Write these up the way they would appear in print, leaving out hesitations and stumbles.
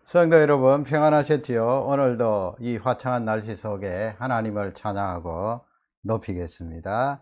성도 여러분 평안하셨지요? 오늘도 이 화창한 날씨 속에 하나님을 찬양하고 높이겠습니다.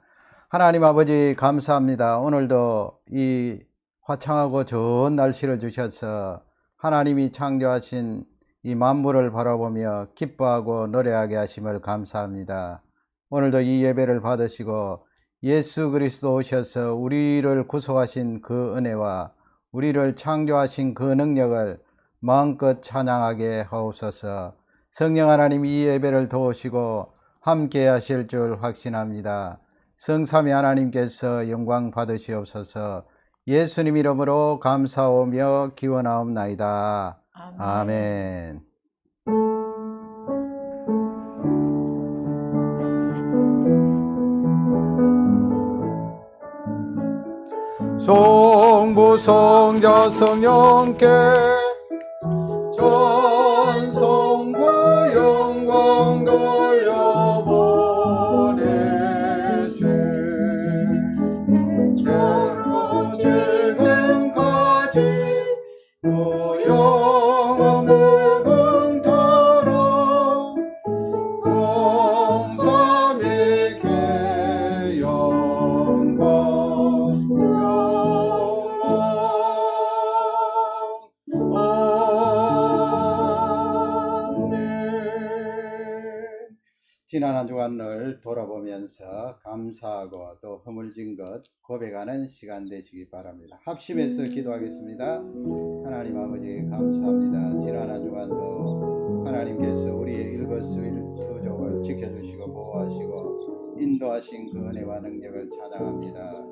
하나님 아버지 감사합니다. 오늘도 이 화창하고 좋은 날씨를 주셔서 하나님이 창조하신 이 만물을 바라보며 기뻐하고 노래하게 하심을 감사합니다. 오늘도 이 예배를 받으시고 예수 그리스도 오셔서 우리를 구속하신 그 은혜와 우리를 창조하신 그 능력을 마음껏 찬양하게 하옵소서. 성령 하나님 이 예배를 도우시고 함께 하실 줄 확신합니다. 성삼위 하나님께서 영광 받으시옵소서. 예수님 이름으로 감사하며 기원하옵나이다. 아멘. 성부 성자 성령께 전성과 영광 돌려보내세. 절로 지금까지 또 영원 무궁토록 성삼위께 영광 지난 한 주간을 돌아보면서 감사하고 또 허물진 것 고백하는 시간 되시기 바랍니다. 합심해서 기도하겠습니다. 하나님 아버지 감사합니다. 지난 한 주간도 하나님께서 우리의 일거수일투족을 지켜주시고 보호하시고 인도하신 그 은혜와 능력을 찬양합니다.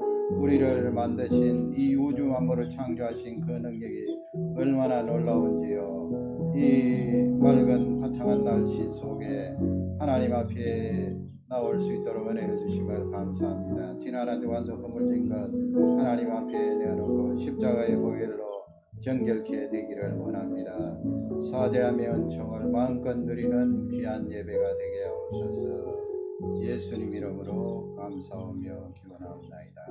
우리를 만드신 이 우주 만물을 창조하신 그 능력이 얼마나 놀라운지요. 이 맑은 화창한 날씨 속에 하나님 앞에 나올 수 있도록 은혜를 주심을 감사합니다. 지난 한 주간도 허물진 것 하나님 앞에 내어놓고 십자가의 보혈로 정결케 되기를 원합니다. 사죄하며 은총을 마음껏 누리는 귀한 예배가 되게 하옵소서. 예수님 이름으로 감사하며 기원하옵나이다.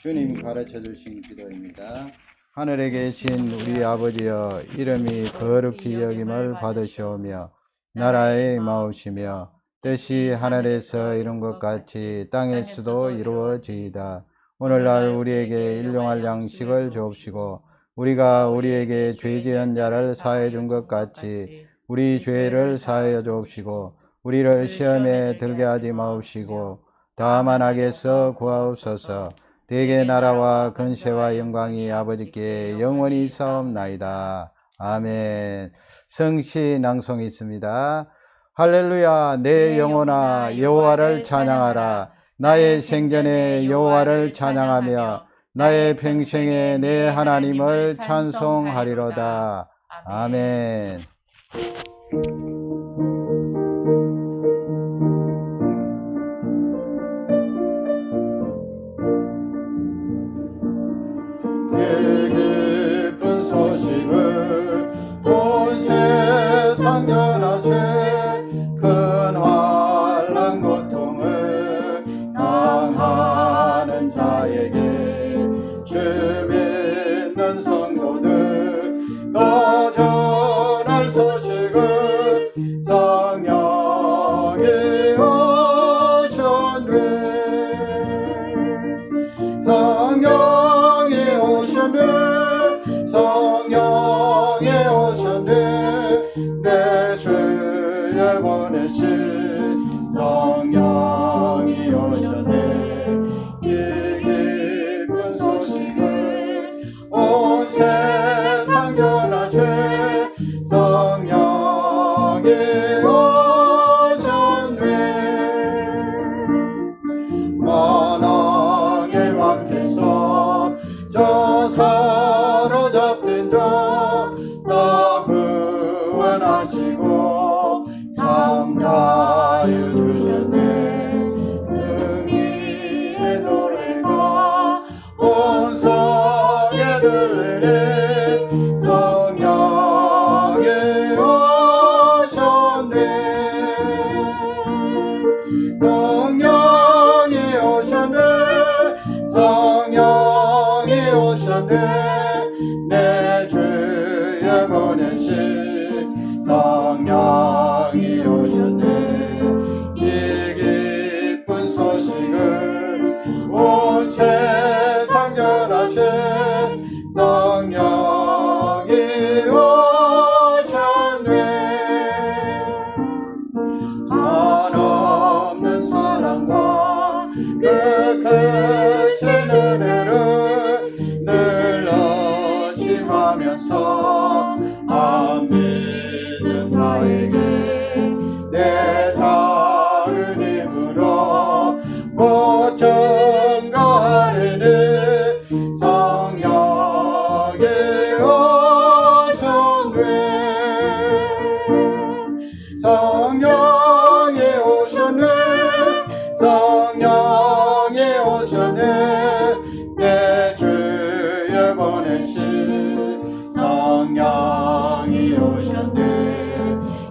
주님 가르쳐 주신 기도입니다. 하늘에 계신 우리 아버지여, 이름이 거룩히 여김을 받으시오며 나라에 임하옵시며 뜻이 하늘에서 이룬 것 같이 땅에서도 이루어지이다. 오늘날 우리에게 일용할 양식을 주옵시고 우리가 우리에게 죄 지은 자를 사하여 준 것 같이 우리 죄를 사하여 주옵시고 우리를 시험에 들게 하지 마옵시고 다만 악에서 구하옵소서. 대개 나라와 근세와 영광이 아버지께 영원히 있사옵나이다. 아멘. 성시 낭송이 있습니다. 할렐루야. 내 영혼아 여호와를 찬양하라. 나의 생전에 여호와를 찬양하며 나의 평생에 내 하나님을 찬송하리로다. 아멘. 이 기쁜 소식을 온 세상 전하세. 큰 환난 고통을 당하는 자에게 주 믿는 성도들 더 전할 소식은 성령이 오셨네. 성령이 오셨네. 성령이 오셨네. 내 주에 보내신 성령이 오셨네. 이 기쁜 소식을 온 세상 전하세. 성령이 오셨네. 만왕의 왕께서 저 사로잡힌 자 다 구원하시고 참 자유 주셨네. 승리의 노래가 온 성에 들리네. 성령이 오셨네. 성령이 오셨네. 성령이 오셨네. 내 죄 주의 보내신 성령이 오셨네. 이 기쁜 소식을 온 세상 전하신 성령이 오셨네. 한없는 사랑과 그 크신 은혜를 늘 의심하면서 안 믿는 자에게 내 작은 힘으로 곧 증거하리니 성령이 오셨네. 성령이 오셨네. 성령이 오셨네. 내 주의 보내신 성령이 오셨네.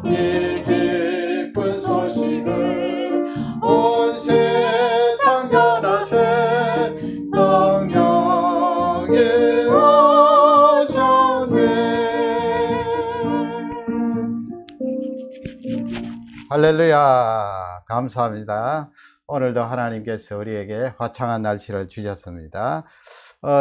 이 기쁜 소식을 온 세상 전하신 성령이 오셨네. 할렐루야. 감사합니다. 오늘도 하나님께서 우리에게 화창한 날씨를 주셨습니다.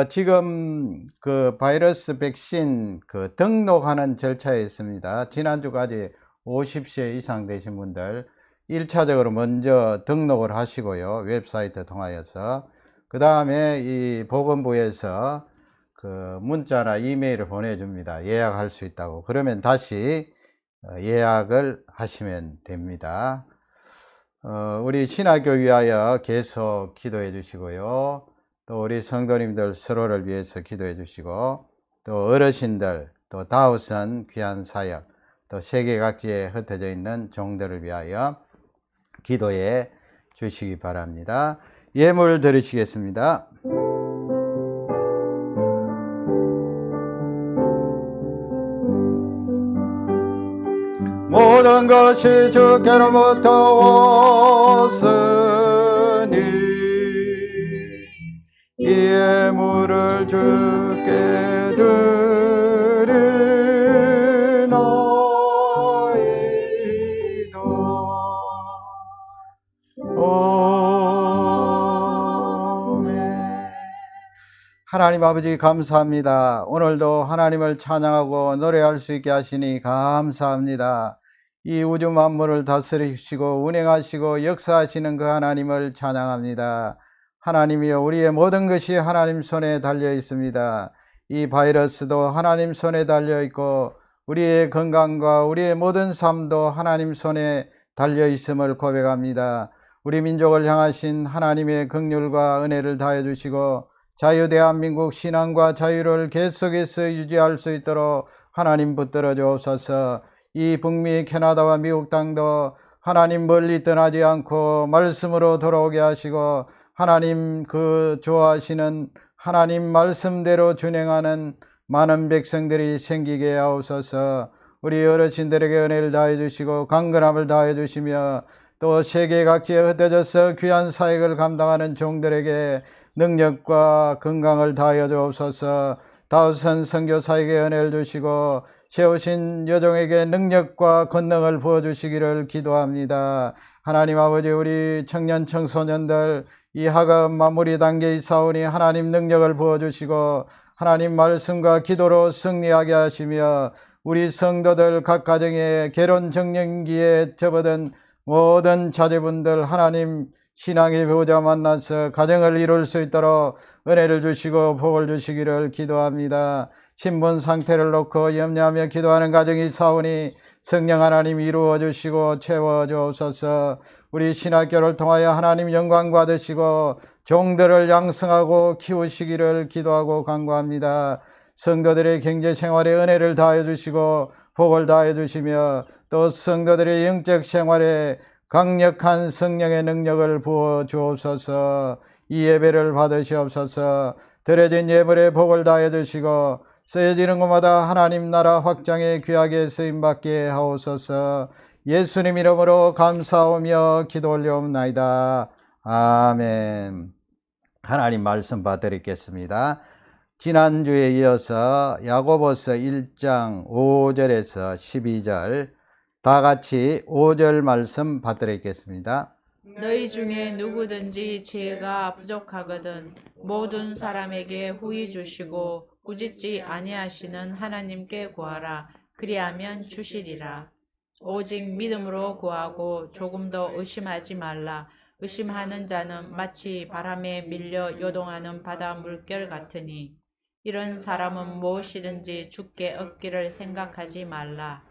지금 그 바이러스 백신 그 등록하는 절차에 있습니다. 지난주까지 50세 이상 되신 분들 1차적으로 먼저 등록을 하시고요. 웹사이트 통하여서. 그 다음에 이 보건부에서 그 문자나 이메일을 보내줍니다. 예약할 수 있다고. 그러면 다시 예약을 하시면 됩니다. 우리 신학교 위하여 계속 기도해 주시고요. 또 우리 성도님들 서로를 위해서 기도해 주시고, 또 어르신들, 또 다우선 귀한 사역, 또 세계 각지에 흩어져 있는 종들을 위하여 기도해 주시기 바랍니다. 예물 드리시겠습니다. 모든 것이 주께로부터 왔으니 이 예물을 주께 드리나이다. 아멘. 하나님 아버지 감사합니다. 오늘도 하나님을 찬양하고 노래할 수 있게 하시니 감사합니다. 이 우주 만물을 다스리시고 운행하시고 역사하시는 그 하나님을 찬양합니다. 하나님이여, 우리의 모든 것이 하나님 손에 달려 있습니다. 이 바이러스도 하나님 손에 달려 있고 우리의 건강과 우리의 모든 삶도 하나님 손에 달려 있음을 고백합니다. 우리 민족을 향하신 하나님의 긍휼과 은혜를 다해 주시고 자유 대한민국 신앙과 자유를 계속해서 유지할 수 있도록 하나님 붙들어 주옵소서. 이 북미 캐나다와 미국 땅도 하나님 멀리 떠나지 않고 말씀으로 돌아오게 하시고 하나님 그 좋아하시는 하나님 말씀대로 준행하는 많은 백성들이 생기게 하옵소서. 우리 어르신들에게 은혜를 다해 주시고 강건함을 다해 주시며 또 세계 각지에 흩어져서 귀한 사역을 감당하는 종들에게 능력과 건강을 다하여 주옵소서. 다우선 선교사에게 은혜를 주시고 세우신 여종에게 능력과 권능을 부어주시기를 기도합니다. 하나님 아버지, 우리 청년 청소년들 이 학업 마무리 단계에 있사오니 하나님 능력을 부어주시고 하나님 말씀과 기도로 승리하게 하시며 우리 성도들 각 가정에 결혼 정년기에 접어든 모든 자제분들 하나님 신앙의 배우자 만나서 가정을 이룰 수 있도록 은혜를 주시고 복을 주시기를 기도합니다. 신분 상태를 놓고 염려하며 기도하는 가정이 사오니 성령 하나님 이루어 주시고 채워 주옵소서. 우리 신학교를 통하여 하나님 영광 받으시고 종들을 양성하고 키우시기를 기도하고 간구합니다. 성도들의 경제생활에 은혜를 다해 주시고 복을 다해 주시며 또 성도들의 영적 생활에 강력한 성령의 능력을 부어 주옵소서. 이 예배를 받으시옵소서. 드려진 예물에 복을 다해 주시고 쓰여지는 곳마다 하나님 나라 확장에 귀하게 쓰임받게 하옵소서. 예수님 이름으로 감사하며 기도 올려옵나이다. 아멘. 하나님 말씀 받드리겠습니다. 지난주에 이어서 야고보서 1장 5절에서 12절 다 같이 5절 말씀 받들어 있겠습니다. 너희 중에 누구든지 지혜가 부족하거든 모든 사람에게 후히 주시고 꾸짖지 아니하시는 하나님께 구하라. 그리하면 주시리라. 오직 믿음으로 구하고 조금도 의심하지 말라. 의심하는 자는 마치 바람에 밀려 요동하는 바다 물결 같으니 이런 사람은 무엇이든지 주께 얻기를 생각하지 말라.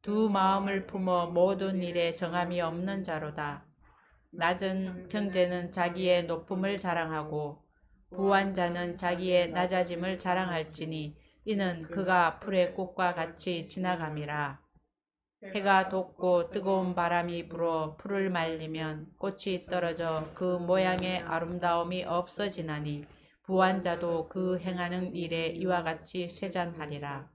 두 마음을 품어 모든 일에 정함이 없는 자로다. 낮은 형제는 자기의 높음을 자랑하고 부한 자는 자기의 낮아짐을 자랑할지니 이는 그가 풀의 꽃과 같이 지나감이라. 해가 돋고 뜨거운 바람이 불어 풀을 말리면 꽃이 떨어져 그 모양의 아름다움이 없어지나니 부한 자도 그 행하는 일에 이와 같이 쇠잔하리라.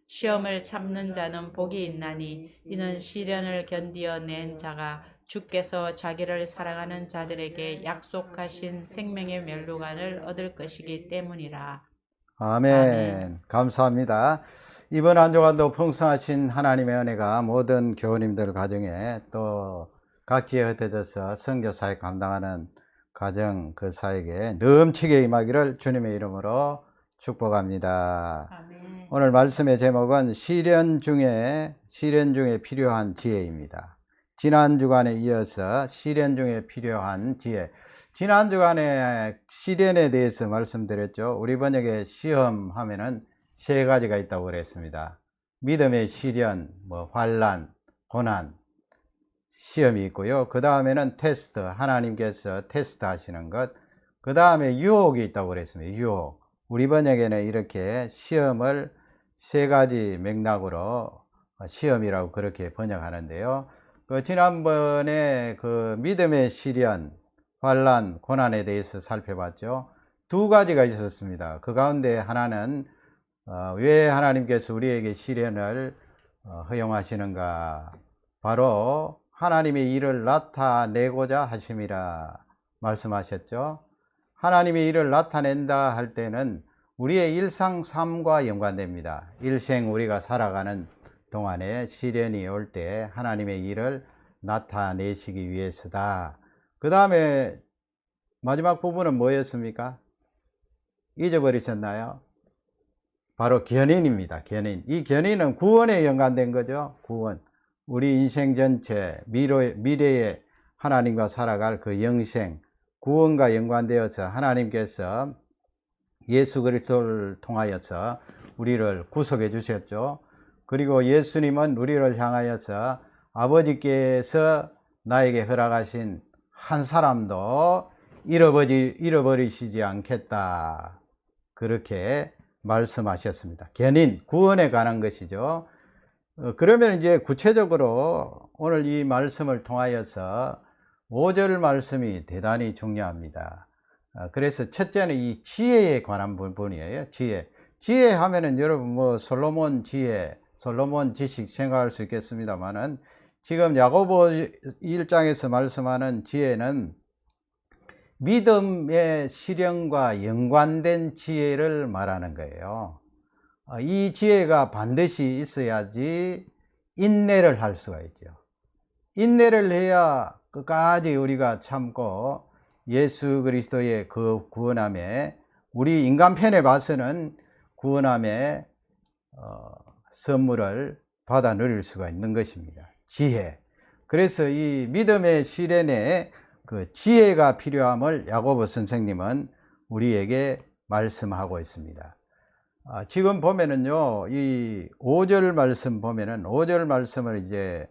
시험을 참는 자는 복이 있나니 이는 시련을 견디어 낸 자가 주께서 자기를 사랑하는 자들에게 약속하신 생명의 멸류관을 얻을 것이기 때문이라. 아멘. 감사합니다. 이번 한 주간도 풍성하신 하나님의 은혜가 모든 교우님들 가정에 또 각지에 흩어져서 선교사역 감당하는 가정 그 사역에 넘치게 임하기를 주님의 이름으로 축복합니다. 아멘. 오늘 말씀의 제목은 시련 중에 필요한 지혜입니다. 지난 주간에 이어서 시련 중에 필요한 지혜. 지난 주간에 시련에 대해서 말씀드렸죠. 우리 번역에 시험 하면은 세 가지가 있다고 그랬습니다. 믿음의 시련, 환난, 고난, 시험이 있고요. 그 다음에는 테스트, 하나님께서 테스트 하시는 것. 그 다음에 유혹이 있다고 그랬습니다. 유혹. 우리 번역에는 이렇게 시험을 세 가지 맥락으로 시험이라고 그렇게 번역하는데요. 지난번에 그 믿음의 시련, 환난, 고난에 대해서 살펴봤죠. 두 가지가 있었습니다. 그 가운데 하나는 왜 하나님께서 우리에게 시련을 허용하시는가? 바로 하나님의 일을 나타내고자 하심이라 말씀하셨죠. 하나님의 일을 나타낸다 할 때는 우리의 일상 삶과 연관됩니다. 일생 우리가 살아가는 동안에 시련이 올 때 하나님의 일을 나타내시기 위해서다. 그 다음에 마지막 부분은 뭐였습니까? 잊어버리셨나요? 바로 견인입니다. 견인. 이 견인은 구원에 연관된 거죠. 구원. 우리 인생 전체 미래에 하나님과 살아갈 그 영생, 구원과 연관되어서 하나님께서 예수 그리스도를 통하여서 우리를 구속해 주셨죠. 그리고 예수님은 우리를 향하여서 아버지께서 나에게 허락하신 한 사람도 잃어버리시지 않겠다. 그렇게 말씀하셨습니다. 견인, 구원에 관한 것이죠. 그러면 이제 구체적으로 오늘 이 말씀을 통하여서 5절 말씀이 대단히 중요합니다. 그래서 첫째는 이 지혜에 관한 부분이에요. 지혜 하면은 여러분 솔로몬 지혜, 솔로몬 지식 생각할 수 있겠습니다만은 지금 야고보 1장에서 말씀하는 지혜는 믿음의 실현과 연관된 지혜를 말하는 거예요. 이 지혜가 반드시 있어야지 인내를 할 수가 있죠. 인내를 해야 끝까지 우리가 참고 예수 그리스도의 그 구원함에, 우리 인간편에 봐서는 구원함의 선물을 받아 누릴 수가 있는 것입니다. 지혜. 그래서 이 믿음의 시련에 그 지혜가 필요함을 야고보 선생님은 우리에게 말씀하고 있습니다. 지금 보면은요, 이 5절 말씀 보면은 5절 말씀을 이제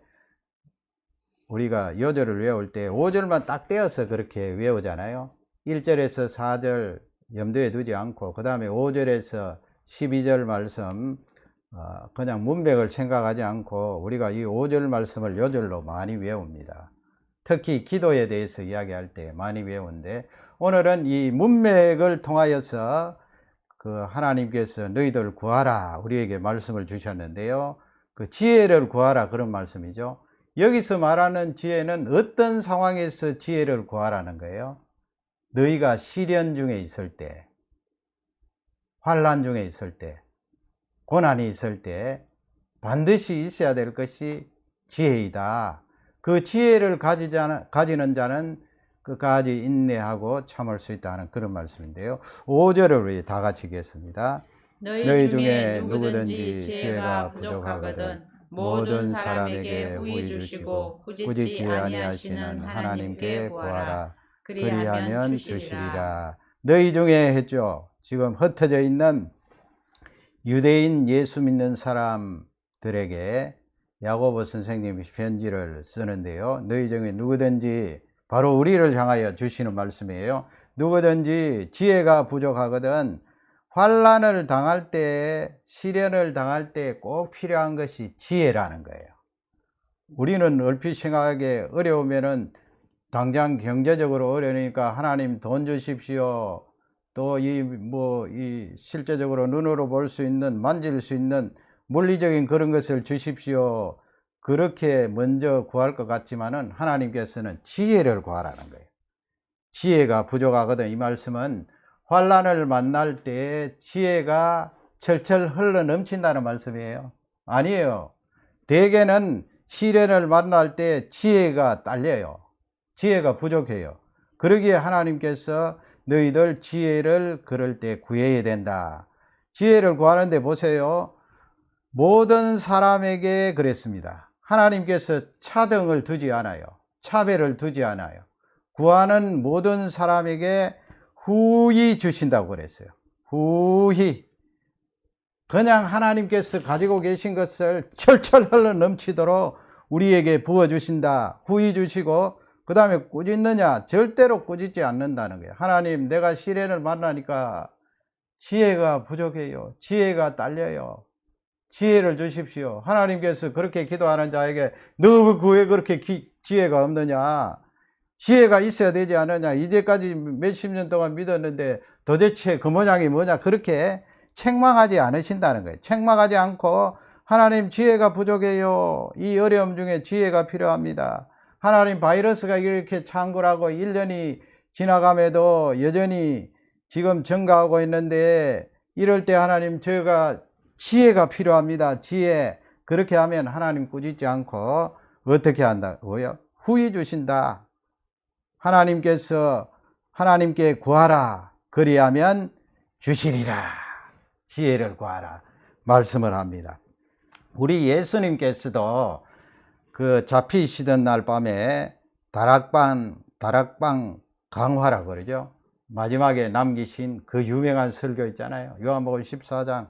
우리가 요절을 외울 때 5절만 딱 떼어서 그렇게 외우잖아요. 1절에서 4절 염두에 두지 않고 그 다음에 5절에서 12절 말씀 그냥 문맥을 생각하지 않고 우리가 이 5절 말씀을 요절로 많이 외웁니다. 특히 기도에 대해서 이야기할 때 많이 외우는데, 오늘은 이 문맥을 통하여서 그 하나님께서 너희들 구하라 우리에게 말씀을 주셨는데요. 그 지혜를 구하라 그런 말씀이죠. 여기서 말하는 지혜는 어떤 상황에서 지혜를 구하라는 거예요? 너희가 시련 중에 있을 때, 환난 중에 있을 때, 고난이 있을 때 반드시 있어야 될 것이 지혜이다. 그 지혜를 가지는 자는 끝까지 인내하고 참을 수 있다는 그런 말씀인데요. 5절을 우리 다 같이 읽겠습니다. 너희 중에 누구든지 지혜가 부족하거든 모든 사람에게 후히 주시고 꾸짖지 아니하시는 하나님께 구하라. 그리하면 주시리라. 너희 중에 했죠. 지금 흩어져 있는 유대인 예수 믿는 사람들에게 야고보 선생님이 편지를 쓰는데요. 너희 중에 누구든지, 바로 우리를 향하여 주시는 말씀이에요. 누구든지 지혜가 부족하거든 환난을 당할 때, 시련을 당할 때 꼭 필요한 것이 지혜라는 거예요. 우리는 얼핏 생각하기에 어려우면은 당장 경제적으로 어려우니까 하나님 돈 주십시오. 또 이 실제적으로 눈으로 볼 수 있는, 만질 수 있는 물리적인 그런 것을 주십시오. 그렇게 먼저 구할 것 같지만은 하나님께서는 지혜를 구하라는 거예요. 지혜가 부족하거든. 이 말씀은 환난을 만날 때 지혜가 철철 흘러 넘친다는 말씀이에요. 아니에요. 대개는 시련을 만날 때 지혜가 딸려요. 지혜가 부족해요. 그러기에 하나님께서 너희들 지혜를 그럴 때 구해야 된다. 지혜를 구하는데 보세요. 모든 사람에게 그랬습니다. 하나님께서 차등을 두지 않아요. 차별을 두지 않아요. 구하는 모든 사람에게 후히 주신다고 그랬어요. 후히. 그냥 하나님께서 가지고 계신 것을 철철 흘러 넘치도록 우리에게 부어주신다. 후히 주시고, 그 다음에 꾸짖느냐? 절대로 꾸짖지 않는다는 거예요. 하나님, 내가 시련을 만나니까 지혜가 부족해요. 지혜가 딸려요. 지혜를 주십시오. 하나님께서 그렇게 기도하는 자에게 너 왜 그렇게 지혜가 없느냐? 지혜가 있어야 되지 않느냐? 이제까지 몇십 년 동안 믿었는데 도대체 그 모양이 뭐냐? 그렇게 책망하지 않으신다는 거예요. 책망하지 않고 하나님 지혜가 부족해요. 이 어려움 중에 지혜가 필요합니다. 하나님 바이러스가 이렇게 창궐하고 1년이 지나감에도 여전히 지금 증가하고 있는데 이럴 때 하나님 저희가 지혜가 필요합니다. 지혜. 그렇게 하면 하나님 꾸짖지 않고 어떻게 한다고요? 후히 주신다. 하나님께서 하나님께 구하라. 그리하면 주시리라. 지혜를 구하라. 말씀을 합니다. 우리 예수님께서도 그 잡히시던 날 밤에 다락방 강화라고 그러죠. 마지막에 남기신 그 유명한 설교 있잖아요. 요한복음 14장에서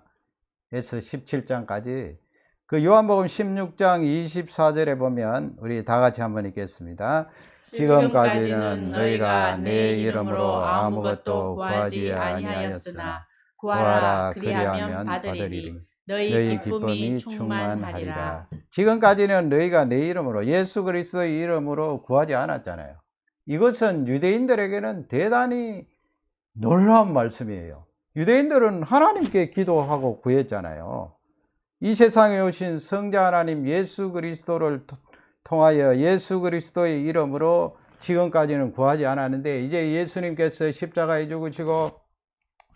17장까지. 그 요한복음 16장 24절에 보면 우리 다 같이 한번 읽겠습니다. 지금까지는 너희가 내 이름으로 아무것도 구하지 아니하였으나 구하라 그리하면 받으리니 너희 기쁨이 충만하리라. 지금까지는 너희가 내 이름으로, 예수 그리스도의 이름으로 구하지 않았잖아요. 이것은 유대인들에게는 대단히 놀라운 말씀이에요. 유대인들은 하나님께 기도하고 구했잖아요. 이 세상에 오신 성자 하나님 예수 그리스도를 통하여 예수 그리스도의 이름으로 지금까지는 구하지 않았는데, 이제 예수님께서 십자가에 죽으시고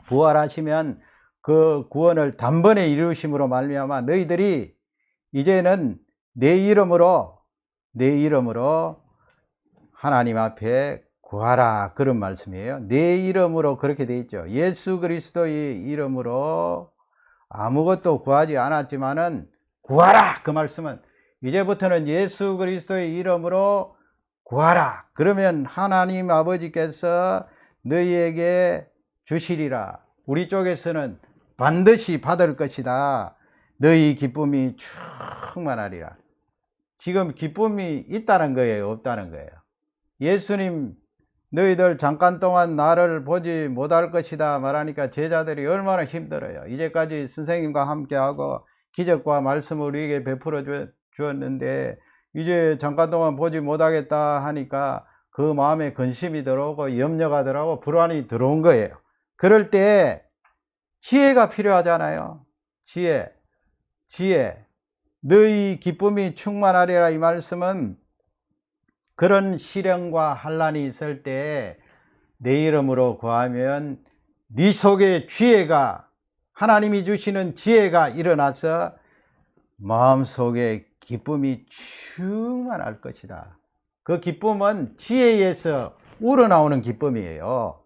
부활하시면 그 구원을 단번에 이루심으로 말미암아 너희들이 이제는 내 이름으로 하나님 앞에 구하라, 그런 말씀이에요. 내 이름으로 그렇게 돼 있죠. 예수 그리스도의 이름으로 아무것도 구하지 않았지만은 구하라, 그 말씀은 이제부터는 예수 그리스도의 이름으로 구하라. 그러면 하나님 아버지께서 너희에게 주시리라. 우리 쪽에서는 반드시 받을 것이다. 너희 기쁨이 충만하리라. 지금 기쁨이 있다는 거예요, 없다는 거예요? 예수님 너희들 잠깐 동안 나를 보지 못할 것이다 말하니까 제자들이 얼마나 힘들어요. 이제까지 선생님과 함께하고 기적과 말씀을 우리에게 베풀어 주었는데 이제 잠깐 동안 보지 못하겠다 하니까 그 마음에 근심이 들어오고 염려가 들어오고 불안이 들어온 거예요. 그럴 때 지혜가 필요하잖아요. 지혜. 너희 기쁨이 충만하리라, 이 말씀은 그런 시련과 환난이 있을 때 내 이름으로 구하면 네 속에 지혜가 하나님이 주시는 지혜가 일어나서 마음속에 기쁨이 충만할 것이다. 그 기쁨은 지혜에서 우러나오는 기쁨이에요.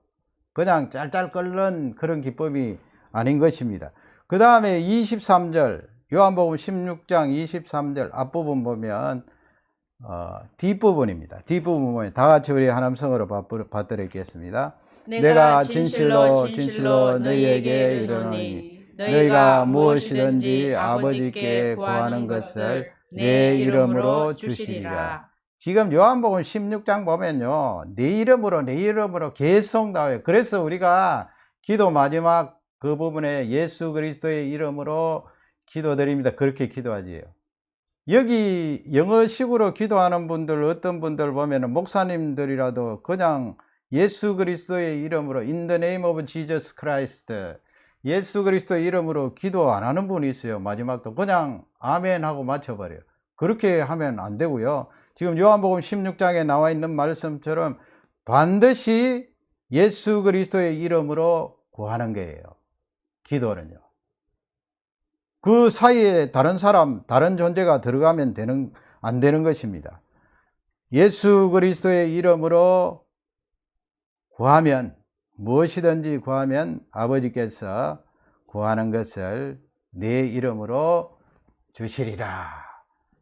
그냥 짤짤 끓는 그런 기쁨이 아닌 것입니다. 그 다음에 23절, 요한복음 16장 23절 앞부분 보면 뒷부분입니다. 뒷부분 보면 다 같이 우리 하나님성으로 받들겠습니다. 내가 진실로 진실로 너희에게 이르노니 너희가 무엇이든지 아버지께 구하는 것을 내 이름으로 주시리라. 지금 요한복음 16장 보면요, 내 이름으로 계속 나와요. 그래서 우리가 기도 마지막 그 부분에 예수 그리스도의 이름으로 기도드립니다, 그렇게 기도하지요. 여기 영어식으로 기도하는 분들, 어떤 분들 보면 목사님들이라도 그냥 예수 그리스도의 이름으로 In the name of Jesus Christ, 예수 그리스도의 이름으로 기도 안 하는 분이 있어요. 마지막도 그냥 아멘 하고 맞춰버려요. 그렇게 하면 안 되고요. 지금 요한복음 16장에 나와 있는 말씀처럼 반드시 예수 그리스도의 이름으로 구하는 거예요, 기도는요. 그 사이에 다른 사람, 다른 존재가 들어가면 안 되는 것입니다. 예수 그리스도의 이름으로 구하면, 무엇이든지 구하면 아버지께서 구하는 것을 내 이름으로 주시리라.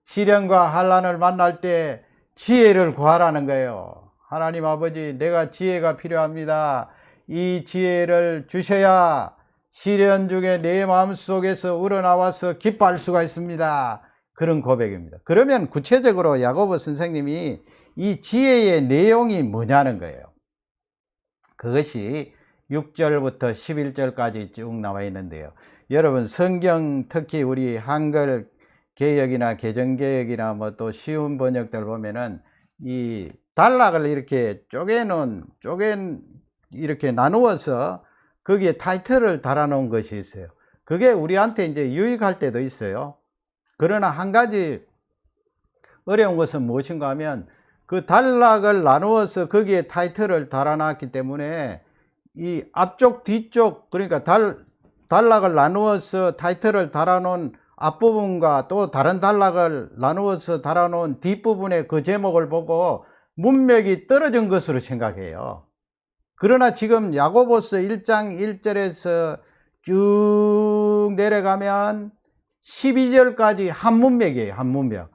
시련과 환난을 만날 때 지혜를 구하라는 거예요. 하나님 아버지, 내가 지혜가 필요합니다. 이 지혜를 주셔야 시련 중에 내 마음속에서 우러나와서 기뻐할 수가 있습니다. 그런 고백입니다. 그러면 구체적으로 야고보 선생님이 이 지혜의 내용이 뭐냐는 거예요. 그것이 6절부터 11절까지 쭉 나와 있는데요. 여러분, 성경 특히 우리 한글 개역이나 개정개역이나 뭐 또 쉬운 번역들 보면은 이 단락을 이렇게 이렇게 나누어서 거기에 타이틀을 달아놓은 것이 있어요. 그게 우리한테 이제 유익할 때도 있어요. 그러나 한 가지 어려운 것은 무엇인가 하면 그 단락을 나누어서 거기에 타이틀을 달아놨기 때문에 이 앞쪽 뒤쪽, 그러니까 단락을 나누어서 타이틀을 달아놓은 앞부분과 또 다른 단락을 나누어서 달아놓은 뒷부분의 그 제목을 보고 문맥이 떨어진 것으로 생각해요. 그러나 지금 야고보서 1장 1절에서 쭉 내려가면 12절까지 한 문맥이에요, 한 문맥.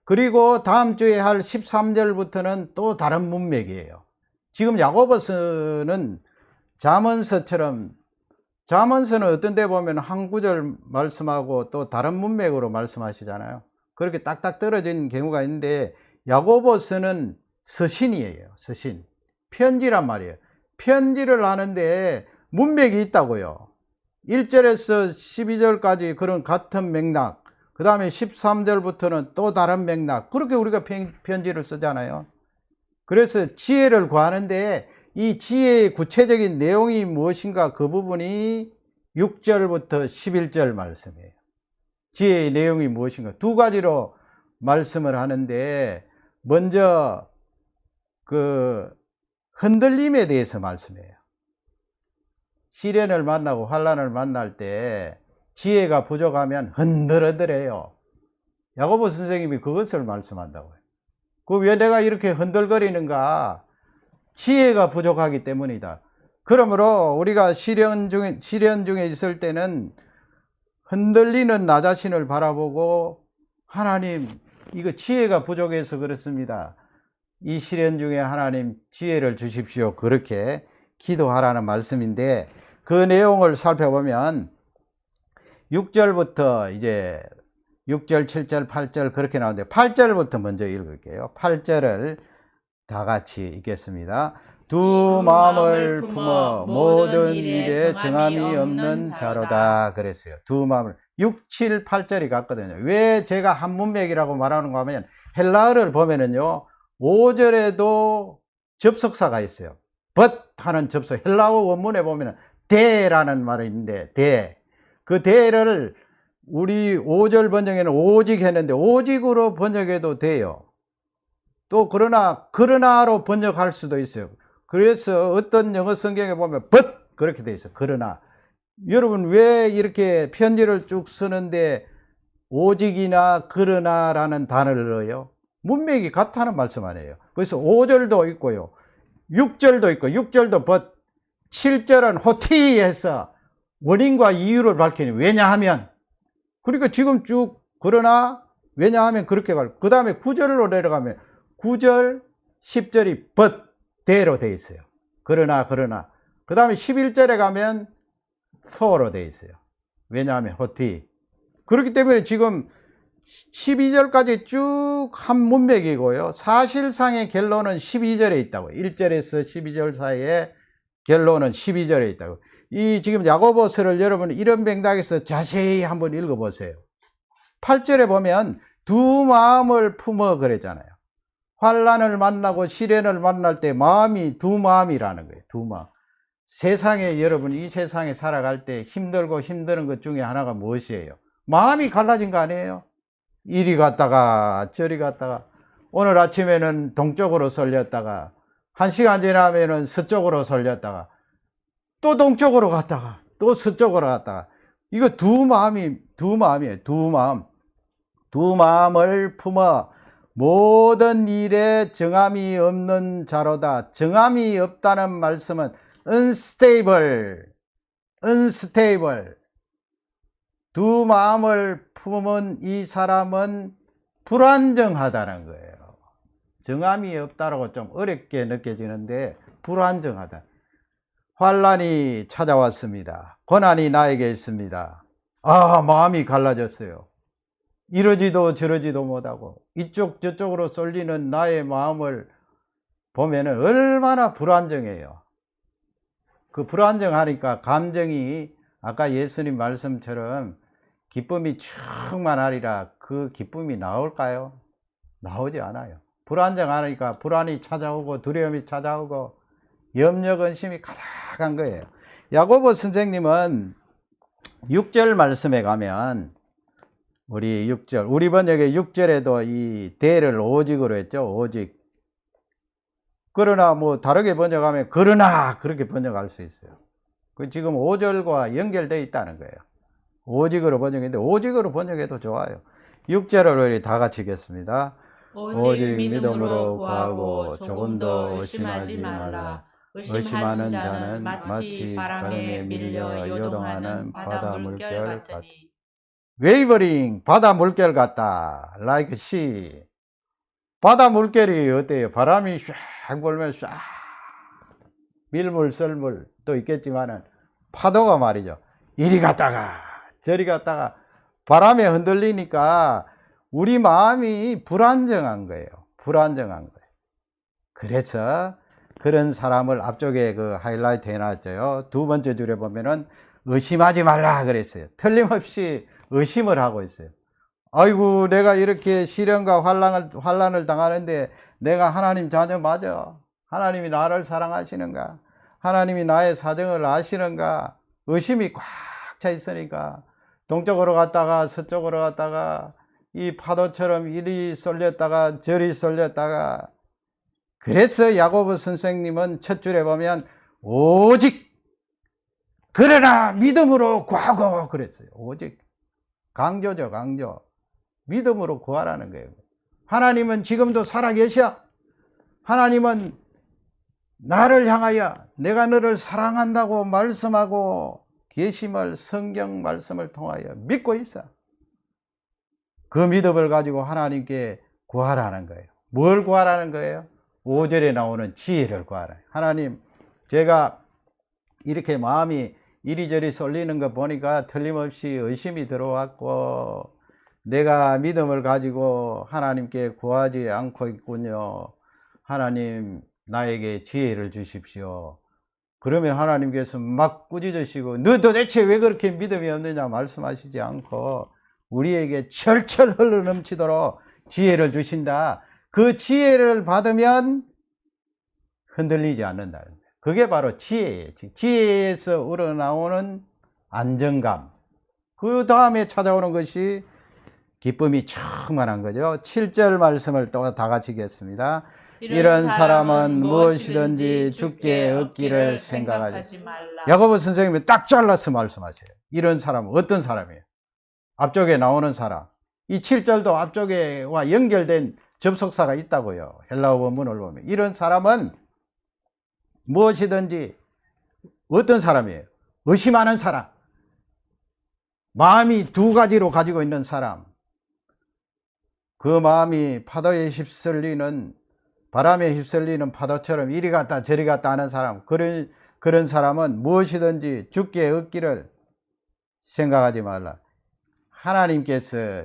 그리고 다음 주에 할 13절부터는 또 다른 문맥이에요. 지금 야고보서는 잠언서처럼, 잠언서는 어떤 데 보면 한 구절 말씀하고 또 다른 문맥으로 말씀하시잖아요. 그렇게 딱딱 떨어진 경우가 있는데 야고보서는 서신이에요, 서신. 편지란 말이에요. 편지를 하는데 문맥이 있다고요. 1절에서 12절까지 그런 같은 맥락, 그 다음에 13절부터는 또 다른 맥락, 그렇게 우리가 편지를 쓰잖아요. 그래서 지혜를 구하는데 이 지혜의 구체적인 내용이 무엇인가, 그 부분이 6절부터 11절 말씀이에요. 지혜의 내용이 무엇인가 두 가지로 말씀을 하는데, 먼저 그 흔들림에 대해서 말씀해요. 시련을 만나고 환난을 만날 때 지혜가 부족하면 흔들흔들해요. 야고보 선생님이 그것을 말씀한다고요. 그 왜 내가 이렇게 흔들거리는가? 지혜가 부족하기 때문이다. 그러므로 우리가 시련 중에 있을 때는 흔들리는 나 자신을 바라보고, 하나님, 이거 지혜가 부족해서 그렇습니다. 이 시련 중에 하나님 지혜를 주십시오. 그렇게 기도하라는 말씀인데, 그 내용을 살펴보면 6절부터 이제 6절, 7절, 8절 그렇게 나오는데 8절부터 먼저 읽을게요. 8절을 다 같이 읽겠습니다. 두 마음을 품어 모든 일에 정함이 없는 자로다 그랬어요. 두 마음을. 6, 7, 8절이 같거든요. 왜 제가 한 문맥이라고 말하는가 하면, 헬라어를 보면은요 5절에도 접속사가 있어요. but 하는 접속. 헬라어 원문에 보면은 대라는 말이 있는데, 대. 그 대를 우리 5절 번역에는 오직 했는데 오직으로 번역해도 돼요. 또 그러나로 번역할 수도 있어요. 그래서 어떤 영어 성경에 보면 but 그렇게 돼 있어요. 그러나. 여러분 왜 이렇게 편지를 쭉 쓰는데 오직이나 그러나라는 단어를 넣어요? 문맥이 같다는 말씀 아니에요. 그래서 5절도 있고요. 6절도 있고 6절도 but 7절은 호티에서 원인과 이유를 밝히니 왜냐하면 그러니까 지금 쭉 그러나 왜냐하면 그렇게 갈. 그 다음에 9절로 내려가면 9절 10절이 but 대로 돼 있어요. 그러나 그 다음에 11절에 가면 for로 돼 있어요. 왜냐하면 호티. 그렇기 때문에 지금 12절까지 쭉 한 문맥이고요. 사실상의 결론은 12절에 있다고. 1절에서 12절 사이에 결론은 12절에 있다고. 이 지금 야고보서를 여러분 이런 맥락에서 자세히 한번 읽어보세요. 8절에 보면 두 마음을 품어 그랬잖아요. 환난을 만나고 시련을 만날 때 마음이 두 마음이라는 거예요. 두 마음. 세상에 여러분 이 세상에 살아갈 때 힘들고 힘드는 것 중에 하나가 무엇이에요? 마음이 갈라진 거 아니에요? 이리 갔다가 저리 갔다가 오늘 아침에는 동쪽으로 쏠렸다가 1시간 지나면은 서쪽으로 쏠렸다가 또 동쪽으로 갔다가 또 서쪽으로 갔다가 이거 두 마음이에요. 두 마음. 두 마음을 품어 모든 일에 정함이 없는 자로다. 정함이 없다는 말씀은 unstable. 두 마음을 품은 이 사람은 불안정하다는 거예요. 정함이 없다라고 좀 어렵게 느껴지는데 불안정하다. 환난이 찾아왔습니다. 고난이 나에게 있습니다. 아, 마음이 갈라졌어요. 이러지도 저러지도 못하고 이쪽 저쪽으로 쏠리는 나의 마음을 보면은 얼마나 불안정해요. 그 불안정하니까 감정이 아까 예수님 말씀처럼 기쁨이 충만하리라. 그 기쁨이 나올까요? 나오지 않아요. 불안정하니까 불안이 찾아오고 두려움이 찾아오고 염려 근심이 가득한 거예요. 야고보 선생님은 6절 말씀에 가면 우리 6절 우리 번역의 6절에도 이 대를 오직으로 했죠. 오직. 그러나 뭐 다르게 번역하면 그러나 그렇게 번역할 수 있어요. 그 지금 5절과 연결되어 있다는 거예요. 오직으로 번역했는데 오직으로 번역해도 좋아요. 6절을 우리 다 같이 읽겠습니다. 오직 믿음으로 구하고 조금도 의심하지 말라. 의심하는 자는 마치 바람에 밀려 요동하는 바다 물결 같으니. 웨이버링 바다 물결 같다. like sea. 바다 물결이 어때요? 바람이 쫙 불면 쫙 밀물 썰물 또 있겠지만은 파도가 말이죠. 이리 갔다가 저리 갔다가 바람에 흔들리니까 우리 마음이 불안정한 거예요. 불안정한 거예요. 그래서 그런 사람을 앞쪽에 그 하이라이트 해놨죠. 두 번째 줄에 보면은 의심하지 말라 그랬어요. 틀림없이 의심을 하고 있어요. 아이고 내가 이렇게 시련과 환난을 당하는데 내가 하나님 자녀 맞아? 하나님이 나를 사랑하시는가? 하나님이 나의 사정을 아시는가? 의심이 꽉 차 있으니까 동쪽으로 갔다가 서쪽으로 갔다가 이 파도처럼 이리 쏠렸다가 저리 쏠렸다가 그래서 야고보 선생님은 첫 줄에 보면 오직 그러나 믿음으로 구하고 그랬어요. 오직 강조죠. 강조. 믿음으로 구하라는 거예요. 하나님은 지금도 살아계셔. 하나님은 나를 향하여 내가 너를 사랑한다고 말씀하고 계심을 성경 말씀을 통하여 믿고 있어. 그 믿음을 가지고 하나님께 구하라는 거예요. 뭘 구하라는 거예요? 5절에 나오는 지혜를 구하라. 하나님, 제가 이렇게 마음이 이리저리 쏠리는 거 보니까 틀림없이 의심이 들어왔고 내가 믿음을 가지고 하나님께 구하지 않고 있군요. 하나님 나에게 지혜를 주십시오. 그러면 하나님께서 막 꾸짖으시고 너 도대체 왜 그렇게 믿음이 없느냐 말씀하시지 않고 우리에게 철철 흘러넘치도록 지혜를 주신다. 그 지혜를 받으면 흔들리지 않는다. 그게 바로 지혜예요. 지혜에서 우러나오는 안정감. 그 다음에 찾아오는 것이 기쁨이 충만한 거죠. 7절 말씀을 또 다 같이 읽겠습니다. 이런 사람은 무엇이든지 죽게 얻기를 생각하지. 말라. 야고보 선생님이 딱 잘라서 말씀하세요. 이런 사람은 어떤 사람이에요? 앞쪽에 나오는 사람. 이 7절도 앞쪽에와 연결된 접속사가 있다고요. 헬라어 원문을 보면. 이런 사람은 무엇이든지 어떤 사람이에요? 의심하는 사람. 마음이 두 가지로 가지고 있는 사람. 그 마음이 파도에 휩쓸리는, 바람에 휩쓸리는 파도처럼 이리 갔다 저리 갔다 하는 사람. 그런 사람은 무엇이든지 죽게 얻기를 생각하지 말라. 하나님께서